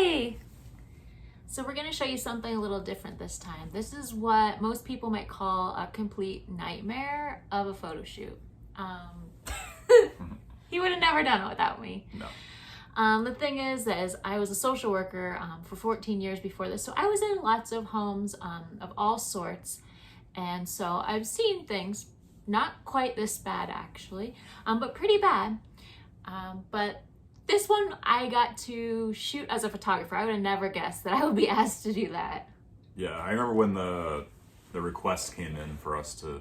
Hi! So we're going to show you something a little different this time. This is what most people might call a complete nightmare of a photo shoot. He would have never done it without me. No. The thing is I was a social worker for 14 years before this, so I was in lots of homes of all sorts, and so I've seen things, not quite this bad actually, but pretty bad. But this one I got to shoot as a photographer. I would have never guessed that I would be asked to do that. Yeah, I remember when the request came in for us to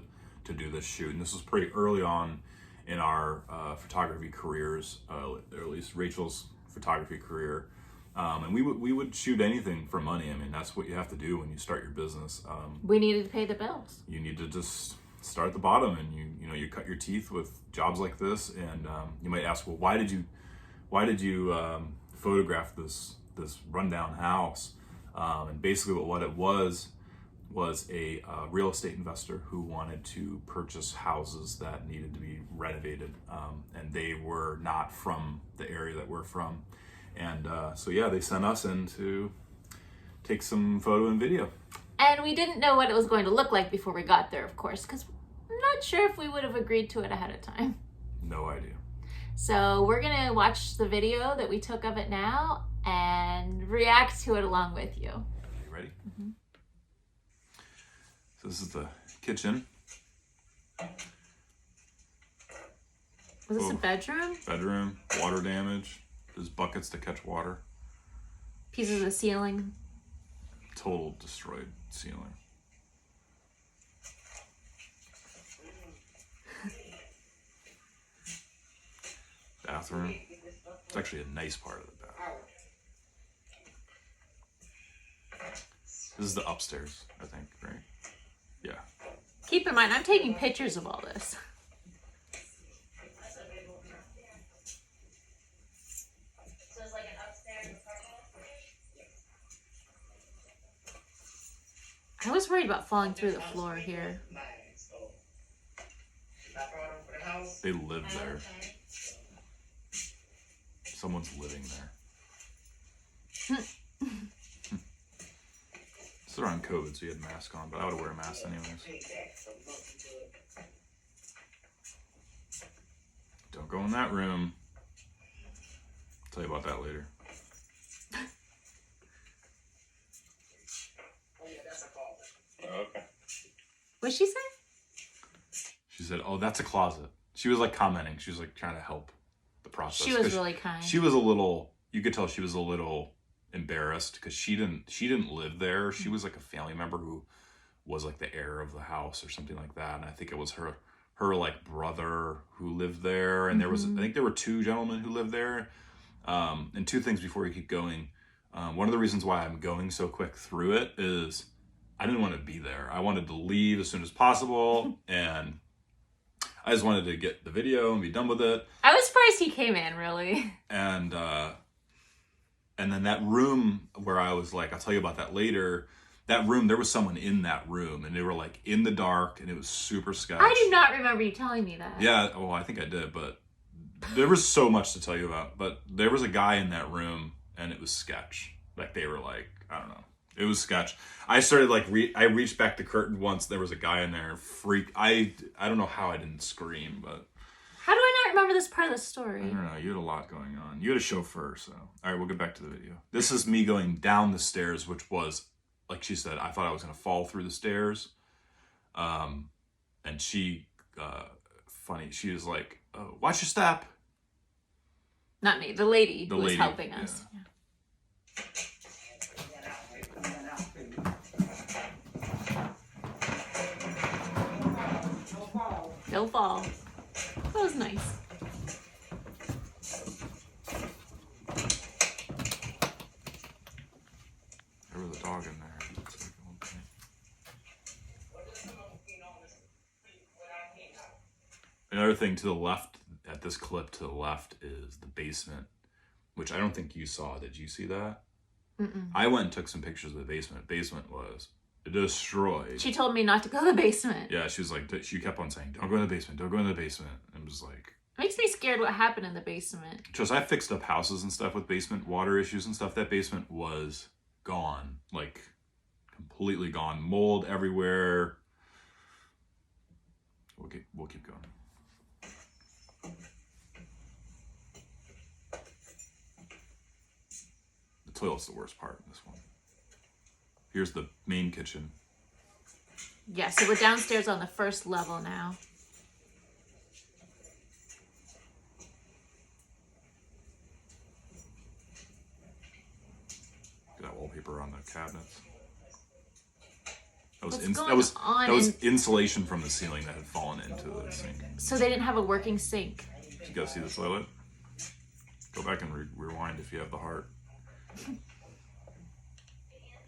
do this shoot, and this was pretty early on in our photography careers, or at least Rachel's photography career. And we would shoot anything for money. I mean, that's what you have to do when you start your business. We needed to pay the bills. You need to just start at the bottom, and you cut your teeth with jobs like this. And you might ask, well, why did you photograph this rundown house? And basically what it was a real estate investor who wanted to purchase houses that needed to be renovated, and they were not from the area that we're from. And so yeah, they sent us in to take some photo and video. And we didn't know what it was going to look like before we got there, of course, because I'm not sure if we would have agreed to it ahead of time. No idea. So we're going to watch the video that we took of it now and react to it along with you. Are you ready? Mm-hmm. So this is the kitchen. Was this a bedroom? Bedroom, water damage. There's buckets to catch water. Pieces of the ceiling. Total destroyed ceiling. Bathroom. It's actually a nice part of the bathroom. This is the upstairs, I think, right? Yeah. Keep in mind, I'm taking pictures of all this. So it's like an upstairs apartment? I was worried about falling through the floor here. They live there. Someone's living there. It's around COVID, so you had a mask on, but I would wear a mask anyways. Don't go in that room. I'll tell you about that later. Okay. What'd she say? She said, "Oh, that's a closet." She was like commenting. She was like trying to help the process. She was really kind. She was a little. You could tell she was a little embarrassed because she didn't live there. She was like a family member who was like the heir of the house or something like that. And I think it was her like brother who lived there. And I think there were two gentlemen who lived there. And two things before we keep going. One of the reasons why I'm going so quick through it is I didn't want to be there. I wanted to leave as soon as possible, and I just wanted to get the video and be done with it. I was surprised he came in, really. And then that room where I was like, I'll tell you about that later. That room, there was someone in that room, and they were like in the dark, and it was super sketch. I do not remember you telling me that. Yeah, well, I think I did, but there was so much to tell you about. But there was a guy in that room, and it was sketch. Like they were like, I don't know. It was sketch. I started like, I reached back the curtain once. There was a guy in there. I don't know how I didn't scream, but. How do I not remember this part of the story? I don't know. You had a lot going on. You had a chauffeur, so. All right, we'll get back to the video. This is me going down the stairs, which was, like she said, I thought I was going to fall through the stairs. And she, funny, she was like, oh, watch your step. Not me. The lady who was helping us. Yeah. No fall. That was nice. There was a dog in there. Looks like at one point. Another thing to the left, at this clip to the left, is the basement, which I don't think you saw. Did you see that? Mm-mm. I went and took some pictures of the basement. Basement was destroyed. She told me not to go to the basement. Yeah, she was like, she kept on saying, don't go in the basement, don't go in the basement. And it was like, Makes me scared what happened in the basement. Just I fixed up houses and stuff with basement water issues and stuff. That basement was gone, like completely gone. Mold everywhere. We'll keep going. The toilet's the worst part in this one. Here's the main kitchen. Yeah, so we're downstairs on the first level now. That wallpaper on the cabinets. That was What's going on insulation from the ceiling that had fallen into the sink. So they didn't have a working sink. Did you guys see the toilet? Go back and rewind if you have the heart.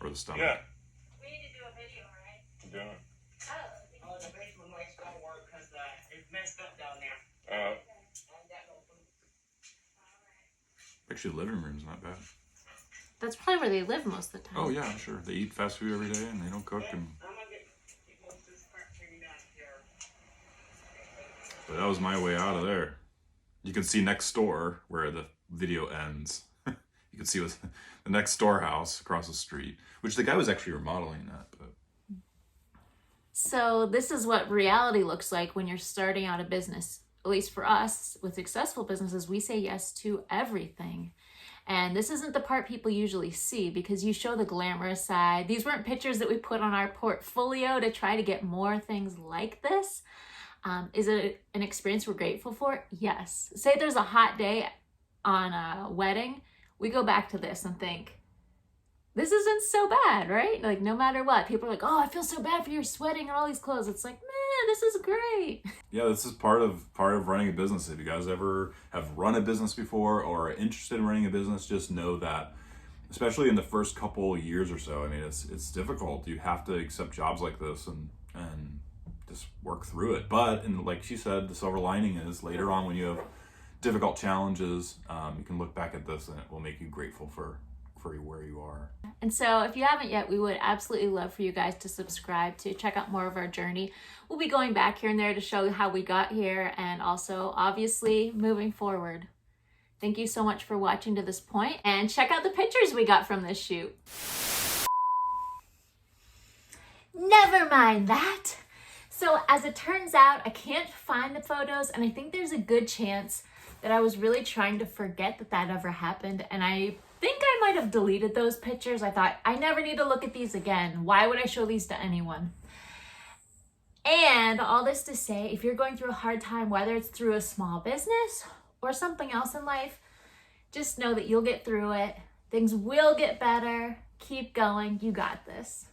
Or the stomach. Yeah. We need to do a video, right? Yeah. Oh. The basement lights don't work because it's messed up down there. Actually, the living room's not bad. That's probably where they live most of the time. Oh yeah, sure. They eat fast food every day and they don't cook. And I'm gonna get most of this crap figured out here. but that was my way out of there. You can see next door where the video ends. You can see with the next door house across the street, which the guy was actually remodeling that. But So this is what reality looks like when you're starting out a business. At least for us, with successful businesses, we say yes to everything. And this isn't the part people usually see because you show the glamorous side. These weren't pictures that we put on our portfolio to try to get more things like this. Is it an experience we're grateful for? Yes. Say there's a hot day on a wedding, we go back to this and think, this isn't so bad, right? Like no matter what, people are like, oh, I feel so bad for you sweating and all these clothes. It's like, man, this is great. yeah, this is part of running a business. If you guys ever have run a business before or are interested in running a business, just know that, especially in the first couple years or so, I mean, it's difficult. You have to accept jobs like this and just work through it. But and like she said, the silver lining is later on when you have difficult challenges, you can look back at this and it will make you grateful for where you are. And so if you haven't yet, we would absolutely love for you guys to subscribe to check out more of our journey. We'll be going back here and there to show how we got here and also obviously moving forward. Thank you so much for watching to this point and check out the pictures we got from this shoot. Never mind that. So as it turns out, I can't find the photos and I think there's a good chance that I was really trying to forget that ever happened, and I think I might have deleted those pictures. I thought, I never need to look at these again. Why would I show these to anyone? And all this to say, if you're going through a hard time, whether it's through a small business or something else in life, just know that you'll get through it. Things will get better. Keep going. You got this.